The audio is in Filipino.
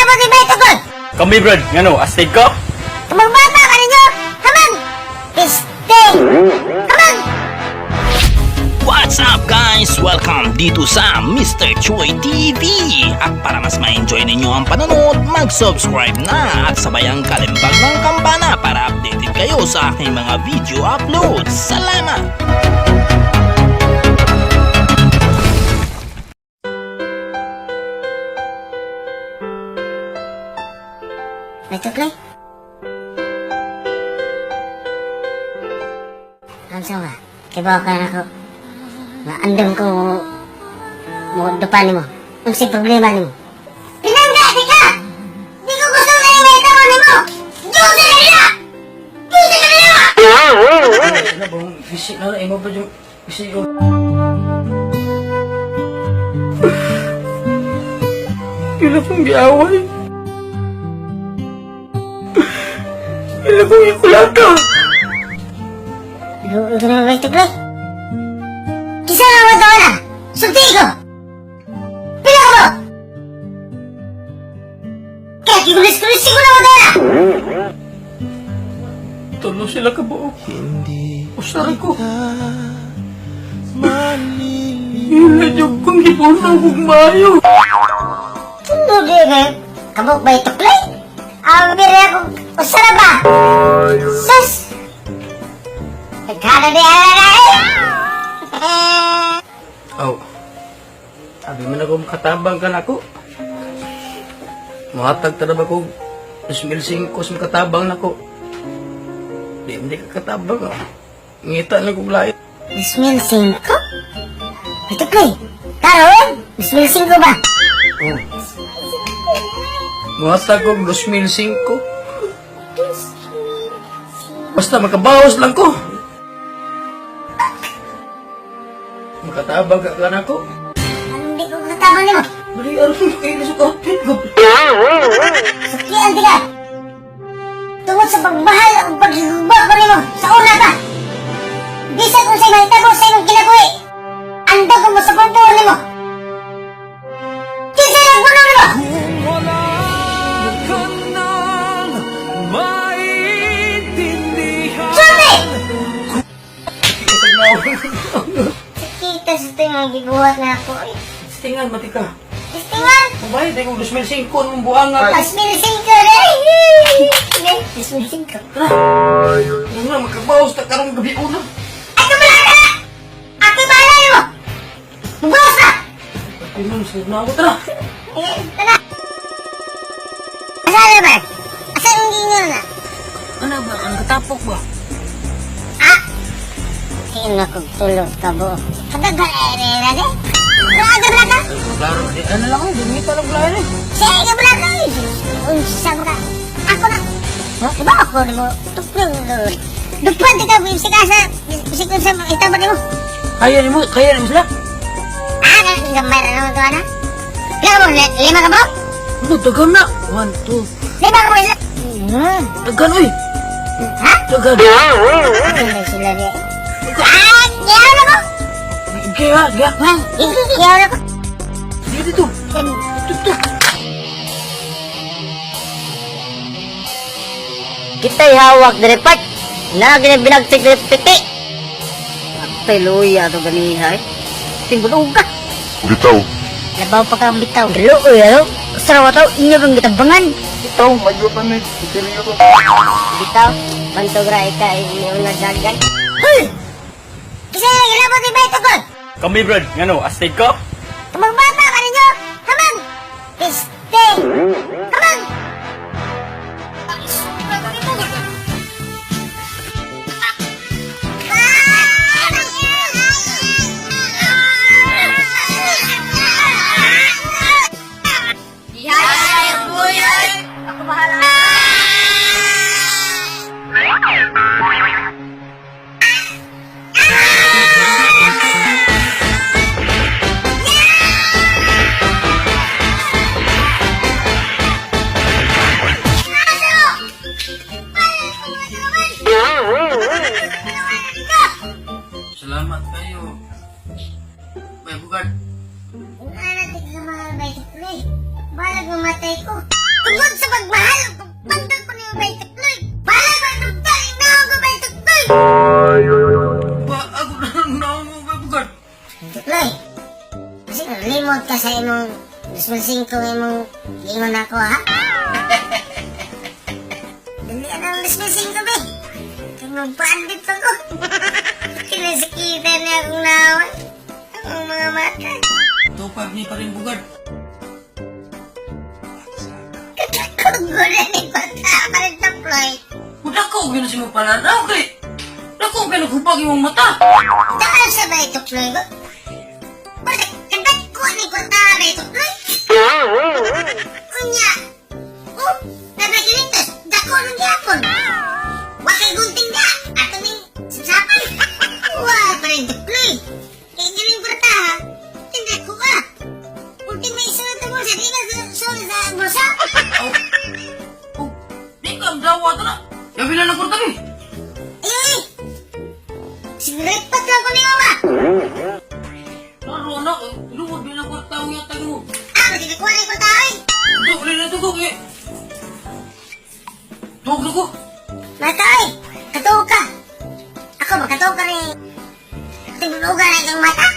ilabot ni Bay Tugol. Kami brad, ngano, astig ko? Tumambata ka ninyo. Haman. Stay. Haman. What's up guys? Welcome dito sa Mr. Choi TV. At para mas ma-enjoy ninyo ang panonood, mag-subscribe na at sabay ang kalimbag ng kampana para updated kayo sa aking mga video uploads. Salamat! Bay Tuglay. Ano nga? Kibaw ka na ako. Maandam ko mo depan mo. Ang si problema nimo. Pinangga di ka. Di ko gusto na yung may tamo nimo. Diyos na nila. Diyos na nila. Ano bang bisik na lang, ba yung bisik ko? Kailan kong giaway? Kailan kong ikulata? Ito na Bay Tuglay. Kisa na mo ito na. Sulti ko. Pila ko mo. Kaya kigulis-gulis ko na mo ito na. Tulo sila ka buo. Usari ko. Hila yung kong ipunaw kong mayo. Tulo di ba? Kabuk Bay Tuglay. Ang biri akong usara ba? Sus. Nagkano di alalay. Aw. Sabi mo na kung katabang ka na ako. Mahatag ta na ba kung 2005 sa katabang na ko. Di ka katabang ah. Ngita na kong lahat. 2005? Ito kay. Karon? 2005 ba? Oh. Mahatag kong 2005. Basta makabawas lang ko. Makatabang ka na ko. Hindi ko katabang nimo. Bali, ano kayo na sa kapit ko? Sakian di ka. Tungod sa pagmahal ang paghubak ko nimo sa una pa. Bisa kung sa'yo mahitabo sa imong kinabuhi. Anda ko mo sa pagbuhan nimo. Kinsa lang ko nimo. Sabi! Sakita sa ito yung gibuhat na ako. Tingan, mati ka. Istingan! Mabayad, ay kung 2005 nung buang nga. 2005 rin! 2005. Ano nga, makabawas na karong gabi una. Ako bahala ka! Ako bahala mo! Magbawas na! Ay, ma'am, sir na ako, tara. Tara! Asa na ba? Asa yung ginyo na? Ano ba, ang katapok ba? Ah! Kaya ko tulog ka bo. Kadagal-erera de. Kadagal na ka? Klaro, di, ano lang ako, dumi pa lang klaro. Sige ka pala ka! Unsa mo ka? Ako na! Diba ako mo? Tuklong doon. Dupan di ka, bisik ka sa... Bisik ko sa itabat mo. Kaya ni mo sila? Ah, gamay na naman ito, ana? Kaya mo, lima ka ba? Ano, dagan na. 1, 2. Lima ka ba sila? Dagan, oy. Ha? Dagan. Ano sila niya? Ah, kiyaw na ko! Kaya, kaya. Kiyaw na ko! Dito. Kita'y hawak dari pat. Nagin binagsik dari piti. Apay luya to ganihay. Tinggulog ka. Bitaw. Labaw pa kang bitaw. Luoy ano? Sarawa tao inyo bang gitabangan. Bitaw, mayutan ni. Siriyo to. Bitaw. Bantogra ika inyo nagdagan. Hoy! Kasi ilabot ni Bay Tugol. Kami brad, ngano, astig ko? Tumambata ka ninyo. Haman! Stay! Haman! Ako bahala. Salamat kayo. May bukan. Natin ka mga Bay Tuglay. Balag mamatay ko. Tungkol sa pagmahal, pagpandal ko niyo ba yung tukloy? Bala ko yung tukloy, inaw ko ba yung tukloy? Ba, ako na mo ba bukan? Tukloy, kasi limot ka sa imong 2005 imong lingon ako ha? Dali ang 2005 be. Kaya magpandit ako. Kinasikitan niya akong nawan. Ang mga mata. Tupag ni pa rin bukan. Kagulan ni bata pa rin tukloy. Dako ko na si mo pananaw kay. Dako ko naghupag imong mata. Daan sa ba yung tukloy ko? Bakit? Kagat ko ni bata ba yung tukloy? Kunya. Oh, nabagilintos. Dako nung yapon. Wakay gunting da. Ato ning sasapan. Wah, pa rin tukloy. Kaya galing bata ha. Hindi ko ka. Ultima isunod mo sa di ka sorry sa bulsa. Oh. Oh, di ka dawa ta na. Yabi na lang ko tabi. Eh, sigaret pa lang ko ni mama. Laro na, luwag din ako tao yata mo. Ah, magkikakuha na yung tayo. Ito, ulit na ito ko kaya. Tawag na ko. Matay, katuog ka. Ako ba katuog ka rin? Tinunugan na yung mata.